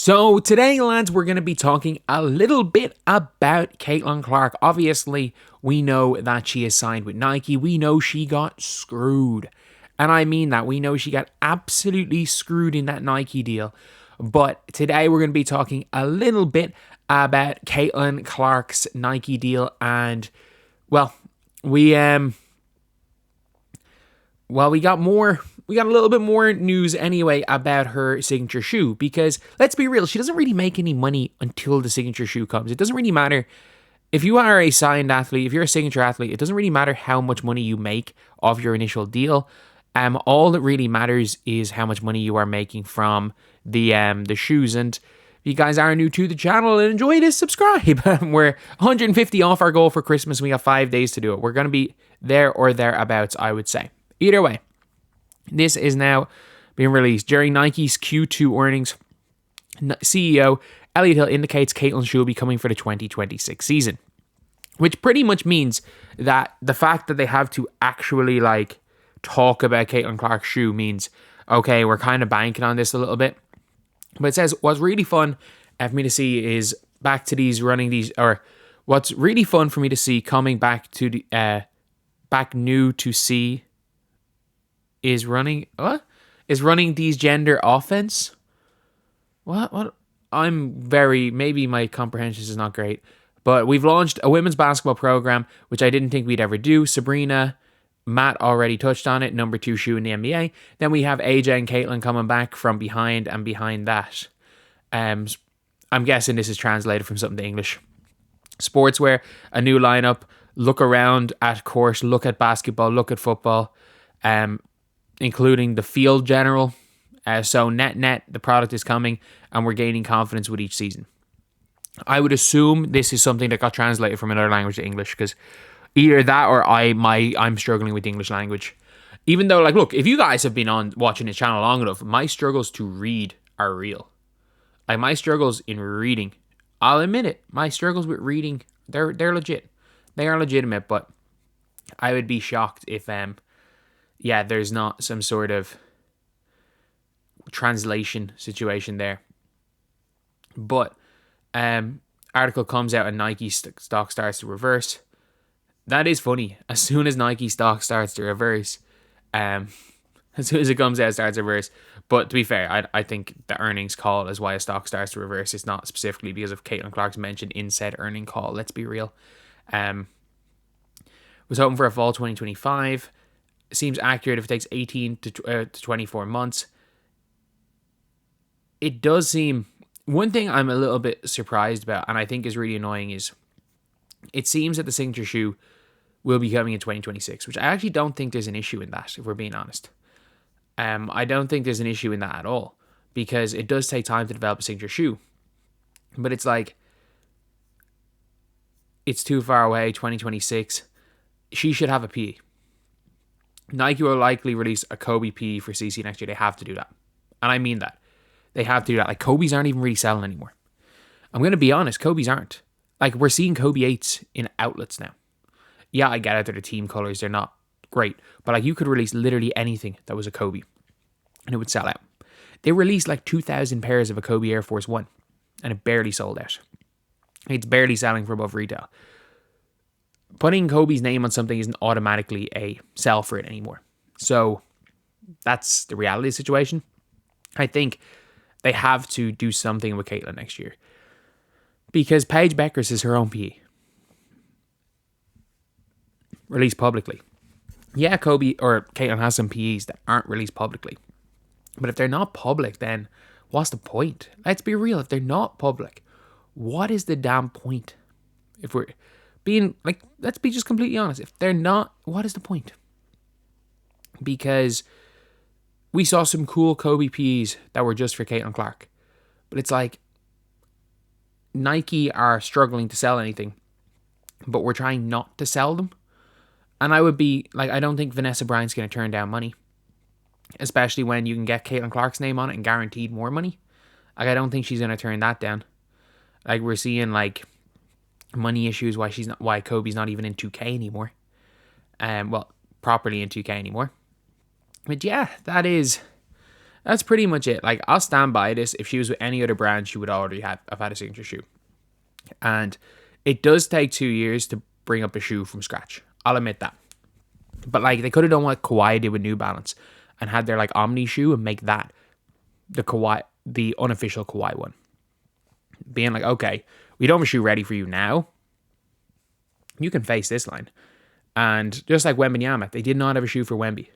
So today, lads, we're going to be talking a little bit about Caitlin Clark. Obviously, we know that she is signed with Nike. We know she got screwed. And I mean that. We know she got absolutely screwed in that Nike deal. But today, we're going to be talking a little bit about Caitlin Clark's Nike deal. And, well, we got a little bit more news anyway about her signature shoe, because let's be real, she doesn't really make any money until the signature shoe comes. It doesn't really matter if you are a signed athlete, if you're a signature athlete, it doesn't really matter how much money you make off your initial deal. All that really matters is how much money you are making from the shoes. And if you guys are new to the channel and enjoy this, subscribe. We're 150 off our goal for Christmas. We got 5 days to do it. We're going to be there or thereabouts, I would say. Either way, this is now being released. During Nike's Q2 earnings, CEO Elliot Hill indicates Caitlin's shoe will be coming for the 2026 season, which pretty much means that the fact that they have to actually talk about Caitlin Clark's shoe means, okay, we're kind of banking on this a little bit. But it says what's really fun for me to see is what's really fun for me to see coming back to the back new to see is running these gender offense. What? Maybe my comprehension is not great, but we've launched a women's basketball program, which I didn't think we'd ever do. Sabrina, Matt already touched on it, number 2 shoe in the NBA. Then we have AJ and Caitlin coming back from behind, and behind that, I'm guessing this is translated from something to English. Sportswear, a new lineup, look around at court, look at basketball, look at football, including the field general. So net, the product is coming and we're gaining confidence with each season. I would assume this is something that got translated from another language to English, because either that or I'm struggling with the English language. Even though, look, if you guys have been on watching this channel long enough, my struggles to read are real. My struggles in reading, I'll admit it, my struggles with reading, they're legit. They are legitimate, but I would be shocked if there's not some sort of translation situation there. But article comes out and Nike stock starts to reverse. That is funny. As soon as Nike stock starts to reverse, as soon as it comes out, it starts to reverse. But to be fair, I think the earnings call is why a stock starts to reverse. It's not specifically because of Caitlin Clark's mentioned in said earning call. Let's be real. Was hoping for a fall 2025. Seems accurate if it takes 18 to 24 months. It does seem... One thing I'm a little bit surprised about, and I think is really annoying, is it seems that the signature shoe will be coming in 2026, which I actually don't think there's an issue in that, if we're being honest. I don't think there's an issue in that at all, because it does take time to develop a signature shoe. But it's it's too far away, 2026. She should have a PE. Nike will likely release a Kobe PE for CC next year. They have to do that. And I mean that. They have to do that. Kobe's aren't even really selling anymore. I'm going to be honest, Kobe's aren't. We're seeing Kobe 8s in outlets now. Yeah, I get it, they're the team colors. They're not great. But you could release literally anything that was a Kobe and it would sell out. They released 2,000 pairs of a Kobe Air Force 1 and it barely sold out. It's barely selling for above retail. Putting Kobe's name on something isn't automatically a sell for it anymore. So that's the reality of the situation. I think they have to do something with Caitlin next year, because Paige Beckers is her own PE. Released publicly. Yeah, Kobe or Caitlin has some PEs that aren't released publicly. But if they're not public, then what's the point? Let's be real. If they're not public, what is the damn point? If we're being let's be just completely honest. If they're not, what is the point? Because we saw some cool Kobe PEs that were just for Caitlin Clark. But it's Nike are struggling to sell anything, but we're trying not to sell them. And I would be I don't think Vanessa Bryant's going to turn down money, especially when you can get Caitlin Clark's name on it and guaranteed more money. I don't think she's going to turn that down. We're seeing money issues why Kobe's not even in 2K anymore. Properly in 2K anymore. But yeah, that is That's pretty much it. Like, I'll stand by this. If she was with any other brand, she would already have had a signature shoe. And it does take 2 years to bring up a shoe from scratch. I'll admit that. But like, they could have done what Kawhi did with New Balance and had their like Omni shoe and make that the unofficial Kawhi one. Being like, okay, we don't have a shoe ready for you now. You can face this line. And just like Wembanyama, they did not have a shoe for Wemby.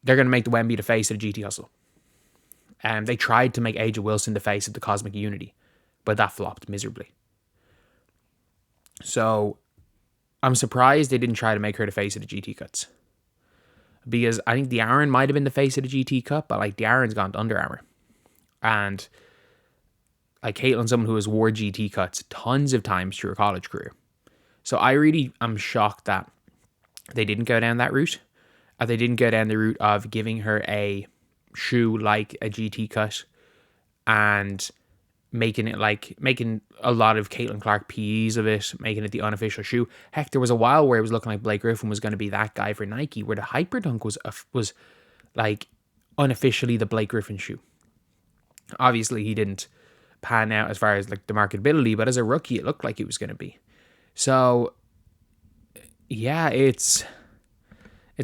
They're going to make the Wemby the face of the GT Hustle. And they tried to make Aja Wilson the face of the Cosmic Unity, but that flopped miserably. So I'm surprised they didn't try to make her the face of the GT Cuts. Because I think De'Aaron might have been the face of the GT Cut, but like De'Aaron's gone to Under Armour. And like Caitlin's someone who has wore GT Cuts tons of times through her college career. So I really am shocked that they didn't go down that route. They didn't go down the route of giving her a shoe like a GT Cut and making a lot of Caitlin Clark PEs of it, making it the unofficial shoe. Heck, there was a while where it was looking like Blake Griffin was going to be that guy for Nike, where the Hyperdunk was like unofficially the Blake Griffin shoe. Obviously, he didn't pan out as far as like the marketability, but as a rookie, it looked like it was going to be. So, yeah, it's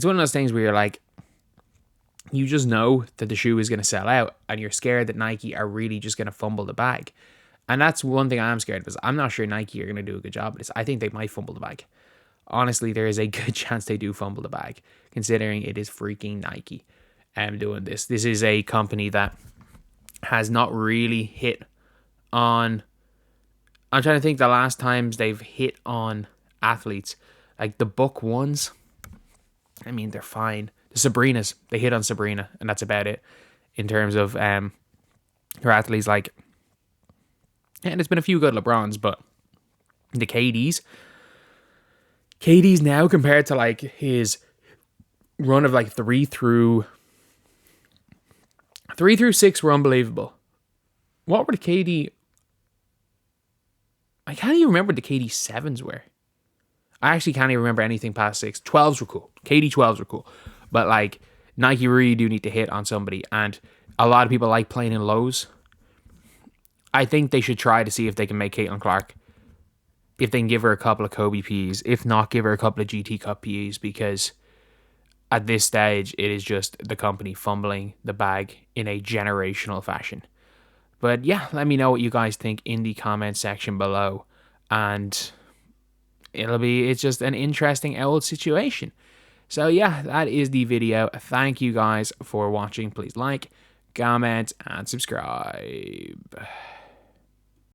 one of those things where you're like, you just know that the shoe is going to sell out and you're scared that Nike are really just going to fumble the bag. And that's one thing I'm scared of, is I'm not sure Nike are going to do a good job of this. I think they might fumble the bag. Honestly, there is a good chance they do fumble the bag, considering it is freaking Nike doing this. This is a company that has not really hit on... I'm trying to think the last times they've hit on athletes. Like the Book ones, I mean, they're fine. The Sabrinas, they hit on Sabrina, and that's about it in terms of her athletes. Like, and there's been a few good LeBrons, but the KDs now compared to like his run of like 3 through 6 were unbelievable. What were the KD? I can't even remember what the KD 7s were. I actually can't even remember anything past 6. 12s were cool. KD 12s were cool. But like, Nike really do need to hit on somebody. And a lot of people like playing in lows. I think they should try to see if they can make Caitlin Clark, if they can give her a couple of Kobe Ps. If not, give her a couple of GT Cup Ps. Because at this stage, it is just the company fumbling the bag in a generational fashion. But yeah, let me know what you guys think in the comment section below. And it's just an interesting old situation. So yeah, that is the video. Thank you guys for watching. Please like, comment, and subscribe.